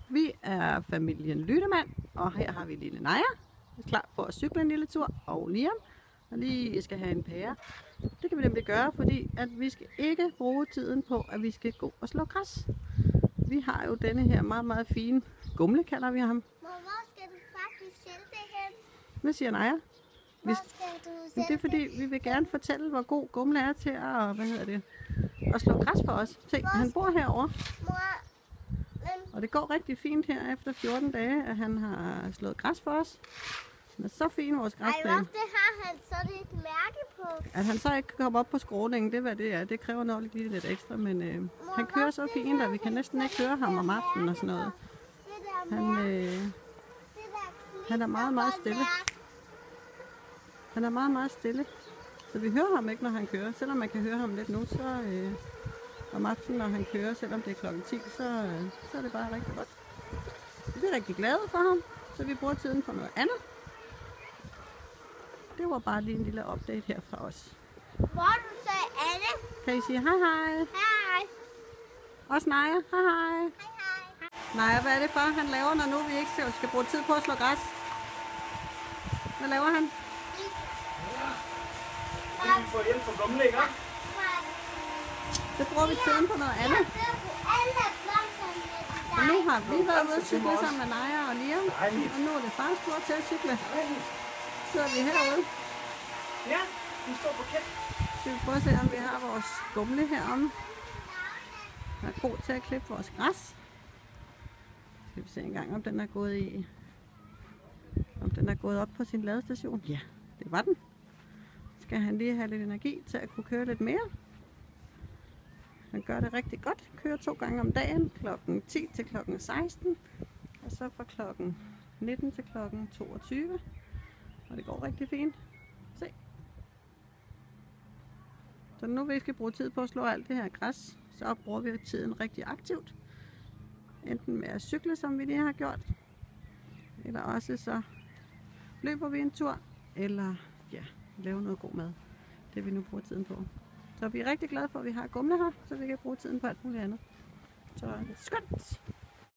Vi er familien Lyttemand, og her har vi lille Naja, klar for at cykle en lille tur, og Liam, og lige skal have en pære. Det kan vi nemlig gøre, fordi at vi skal ikke bruge tiden på, at vi skal gå og slå græs. Vi har jo denne her meget, meget fine gumle, kalder vi ham. Hvor skal du faktisk sælge det hen? Hvad siger Naja? Hvor skal du sælge Det er fordi, vi vil gerne fortælle, hvor god gumle er til at slå græs for os. Se, han bor herovre. Mor, Og det går rigtig fint her efter 14 dage, at han har slået græs for os. Den er så fin, vores græsplæne. det har han sådan et mærke på. At han så ikke kan komme op på skråningen, det er hvad det er. Det kræver nok lige lidt ekstra, men han kører så fint, at vi kan næsten ikke høre ham om aftenen og sådan noget. Han er meget, meget stille. Han er meget, meget stille. Så vi hører ham ikke, når han kører. Selvom man kan høre ham lidt nu, så om aftenen, når han kører, selvom det er klokken 10, så er det bare rigtig godt. Vi er rigtig glade for ham, så vi bruger tiden på noget andet. Det var bare lige en lille update her fra os. Hvor du sagde Anne? Kan I sige hej hej? Hej. Også Naja, hej hej. Hej. Naja, hvad er det for, han laver, når nu vi ikke skal bruge tid på at slå græs? Hvad laver han? Kan vi få hjælp fra gumle, ikke? Så bruger vi tiden på noget andet. Og nu har vi været ude at cykle sammen med Naja og Liam. Og nu er det fars tur til at cykle. Så sidder vi herude. Ja, vi står på kæft. Så vi prøver at se, om vi har vores gumle heromme. Der er god til at klippe vores græs. Skal vi se engang, om den er gået op på sin ladestation. Ja, det var den. Skal han lige have lidt energi til at kunne køre lidt mere. Han gør det rigtig godt. Kører 2 gange om dagen, klokken 10 til klokken 16. Og så fra klokken 19 til klokken 22. Og det går rigtig fint. Se. Så nu vi skal bruge tid på at slå alt det her græs, så bruger vi tiden rigtig aktivt. Enten med at cykle, som vi lige har gjort. Eller også så løber vi en tur. Eller ja, lave noget god mad. Det vi nu bruger tiden på. Så vi er rigtig glade for, at vi har gumle her, så vi kan bruge tiden på alt muligt andet. Så skønt!